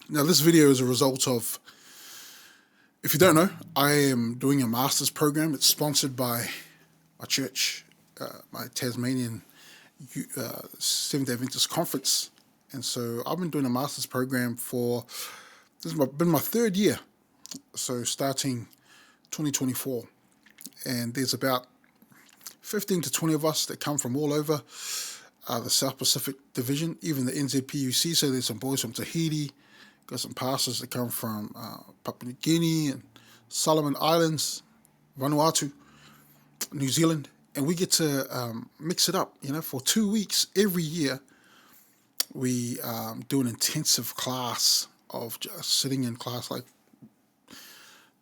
Now, this video is a result of, if you don't know, I am doing a master's program. It's sponsored by my church, my Tasmanian Seventh-day Adventist Conference. And so I've been doing a master's program this has been my third year. So starting 2024. And there's about 15 to 20 of us that come from all over the South Pacific Division, even the NZPUC. So there's some boys from Tahiti, got some pastors that come from Papua New Guinea and Solomon Islands, Vanuatu, New Zealand. And we get to mix it up, for 2 weeks every year. We do an intensive class of just sitting in class. Like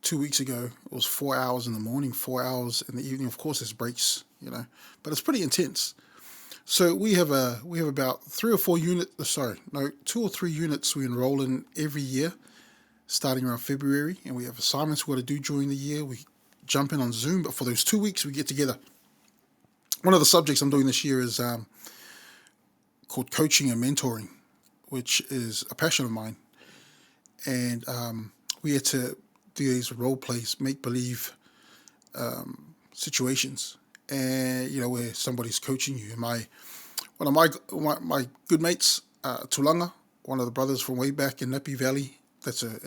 2 weeks ago, it was 4 hours in the morning, 4 hours in the evening. Of course, there's breaks, but it's pretty intense. So we have about 2 or 3 units we enroll in every year, starting around February, and we have assignments we got to do during the year. We jump in on Zoom, but for those 2 weeks, we get together. One of the subjects I'm doing this year is called coaching and mentoring, which is a passion of mine. And we had to do these role plays, make believe situations, and where somebody's coaching you. One of my good mates, Tulanga, one of the brothers from way back in Napi Valley. That's an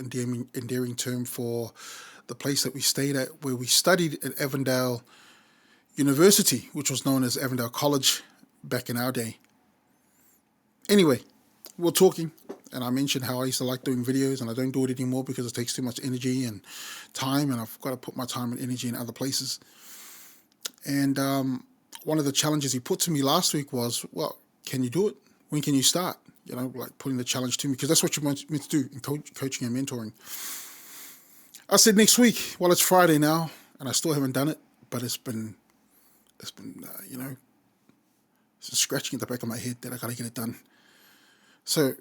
endearing term for the place that we stayed at, where we studied at Avondale University, which was known as Avondale College back in our day. Anyway, we're talking, and I mentioned how I used to like doing videos, and I don't do it anymore because it takes too much energy and time, and I've got to put my time and energy in other places. And one of the challenges he put to me last week was, well, can you do it? When can you start? Like putting the challenge to me, because that's what you're meant to do in coaching and mentoring. I said next week. Well, it's Friday now, and I still haven't done it, but it's been scratching at the back of my head that I got to get it done. So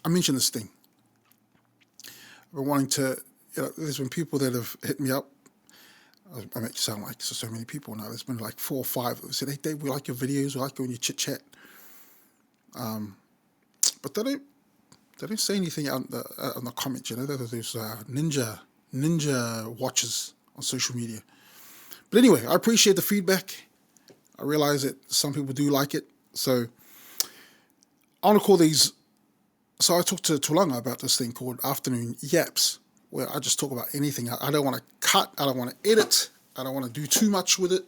I mentioned this thing. I've been wanting to, there's been people that have hit me up. I make it sound like so many people now. There's been like 4 or 5 that said, "Hey Dave, we like your videos, we like when you chit chat." But they don't say anything out in the comments. There's ninja watchers on social media. But anyway, I appreciate the feedback. I realize that some people do like it. So I want to call these. So I talked to Tulanga about this thing called Afternoon Yaps, where I just talk about anything. I don't want to cut. I don't want to edit. I don't want to do too much with it.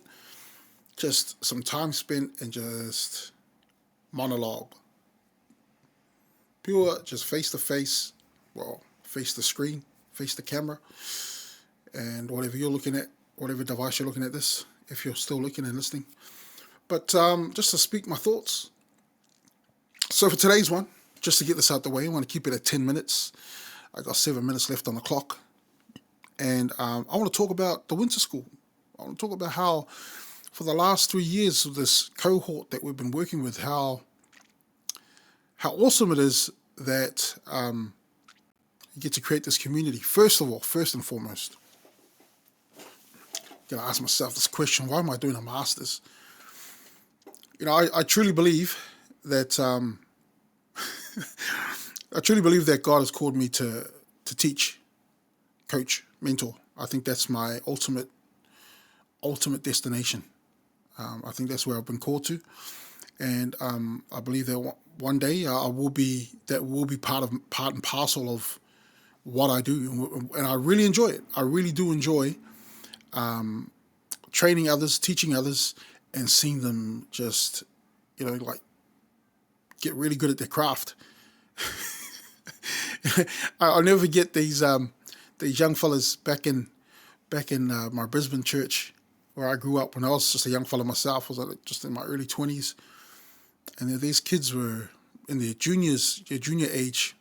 Just some time spent and just monologue. Pure, just face to face. Well, face the screen, face the camera, and whatever you're looking at, whatever device you're looking at this, if you're still looking and listening. But just to speak my thoughts. So for today's one, just to get this out the way, I want to keep it at 10 minutes. I got 7 minutes left on the clock. And I want to talk about the winter school. I want to talk about how, for the last 3 years of this cohort that we've been working with, how awesome it is that you get to create this community. First and foremost, I'm going to ask myself this question: why am I doing a master's? I truly believe that God has called me to teach, coach, mentor. I think that's my ultimate destination. I think that's where I've been called to, and I believe that one day that will be part and parcel of what I do, and I really enjoy it. I really do enjoy training others, teaching others, and seeing them just, like get really good at their craft. I'll never forget these young fellas back in my Brisbane church where I grew up when I was just a young fella myself. I was just in my early 20s, and these kids were in their junior age,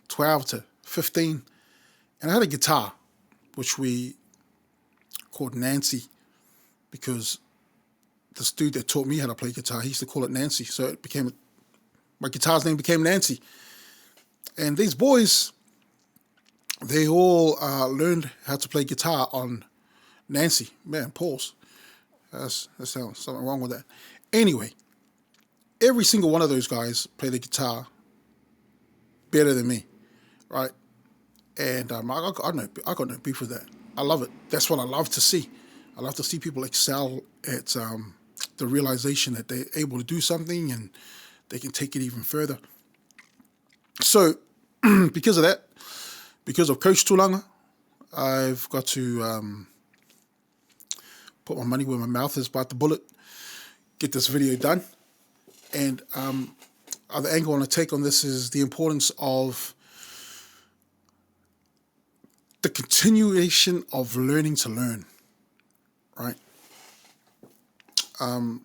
12 to 15, and I had a guitar, which we called Nancy, because this dude that taught me how to play guitar, he used to call it Nancy, so my guitar's name became Nancy. And these boys, they all learned how to play guitar on Nancy. Man, pause. That sounds something wrong with that. Anyway, every single one of those guys play the guitar better than me, right? And I got no beef with that. I love it. That's what I love to see. I love to see people excel at the realization that they're able to do something and they can take it even further. So, because of that, because of Coach Tulanga, I've got to put my money where my mouth is, bite the bullet, get this video done. And the angle I want to take on this is the importance of the continuation of learning to learn, right? I'm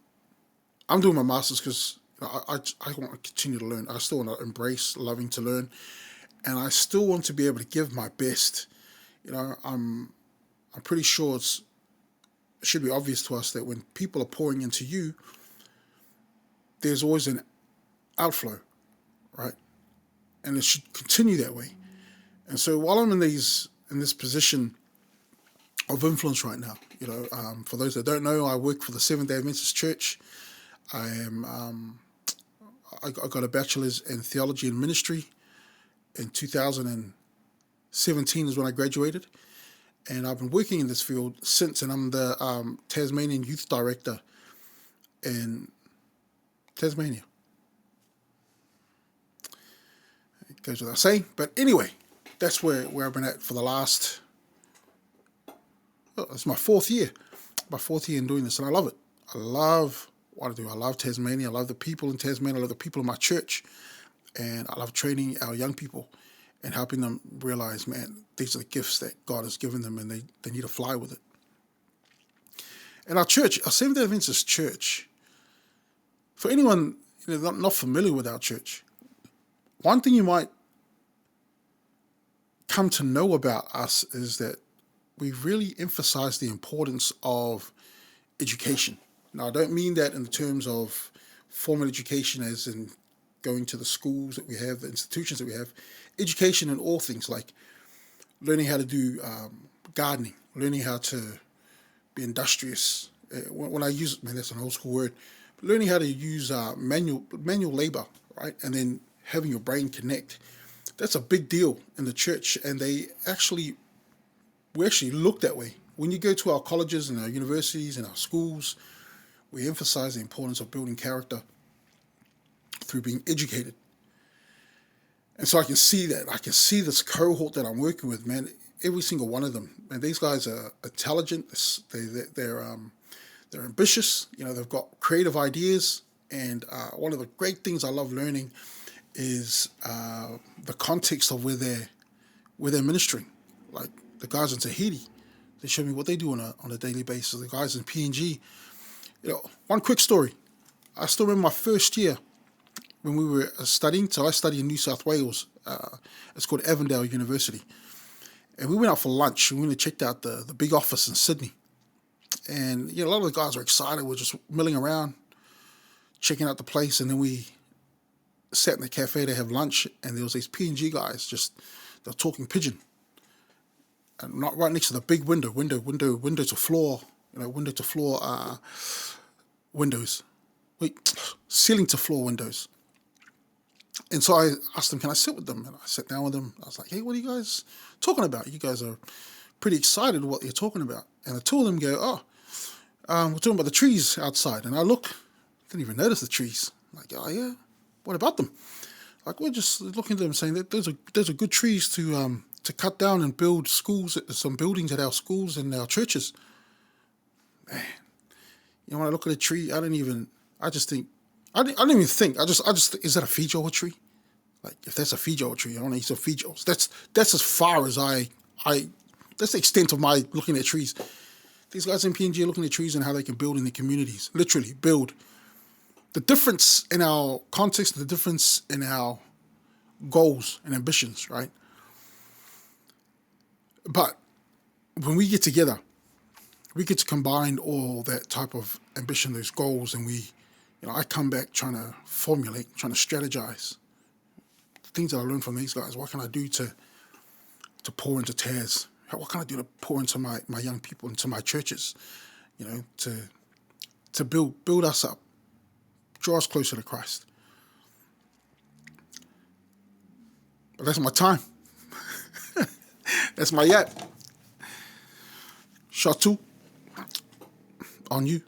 doing my master's because I want to continue to learn. I still want to embrace loving to learn, and I still want to be able to give my best. I'm pretty sure it should be obvious to us that when people are pouring into you, there's always an outflow, right? And it should continue that way. And so while I'm in this position of influence right now, for those that don't know, I work for the Seventh-day Adventist Church. I got a bachelor's in theology and ministry in 2017 is when I graduated, and I've been working in this field since. And I'm the Tasmanian Youth Director in Tasmania. It goes without saying, but anyway, that's where I've been at for the last. It's my fourth year in doing this, and I love it. I love what I do. I love Tasmania. I love the people in Tasmania. I love the people in my church, and I love training our young people and helping them realize, man, these are the gifts that God has given them, and they need to fly with it. And our church, our Seventh-day Adventist Church, for anyone not familiar with our church, one thing you might come to know about us is that we really emphasize the importance of education. Now, I don't mean that in the terms of formal education as in going to the schools that we have, the institutions that we have. Education in all things, like learning how to do gardening, learning how to be industrious. When I use, that's an old school word, but learning how to use manual labor, right? And then having your brain connect. That's a big deal in the church, and we actually look that way. When you go to our colleges and our universities and our schools, we emphasize the importance of building character through being educated. And so I can see that. I can see this cohort that I'm working with, man, every single one of them. And these guys are intelligent. They're ambitious. They've got creative ideas. And one of the great things I love learning is the context of where they're ministering. Like the guys in Tahiti, they show me what they do on a daily basis. The guys in PNG, one quick story. I still remember my first year when we were studying. So I studied in New South Wales. It's called Avondale University. And we went out for lunch. We went and checked out the big office in Sydney. And a lot of the guys were excited. We're just milling around, checking out the place. And then we sat in the cafe to have lunch. And there was these PNG guys they're talking pidgin. And not right next to the big window to floor, window to floor windows. Ceiling to floor windows. And so I asked them, can I sit with them? And I sat down with them. I was like, hey, what are you guys talking about? You guys are pretty excited what you're talking about. And the two of them go, we're talking about the trees outside. And I didn't even notice the trees. I'm like, oh yeah, what about them? Like, we're just looking at them saying that those are good trees to cut down and build schools, some buildings at our schools and our churches. Man, when I look at a tree, I didn't even think, is that a feijoa tree? Like, if that's a feijoa tree, I want to eat some feijoas. That's as far as that's the extent of my looking at trees. These guys in PNG are looking at trees and how they can build in the communities. Literally, build. The difference in our context, the difference in our goals and ambitions, right? But when we get together, we get to combine all that type of ambition, those goals, and I come back trying to formulate, trying to strategize. The things that I learned from these guys, what can I do to pour into Taz? What can I do to pour into my young people, into my churches, to build us up, draw us closer to Christ. But that's my time. That's my yap. Shot two on you.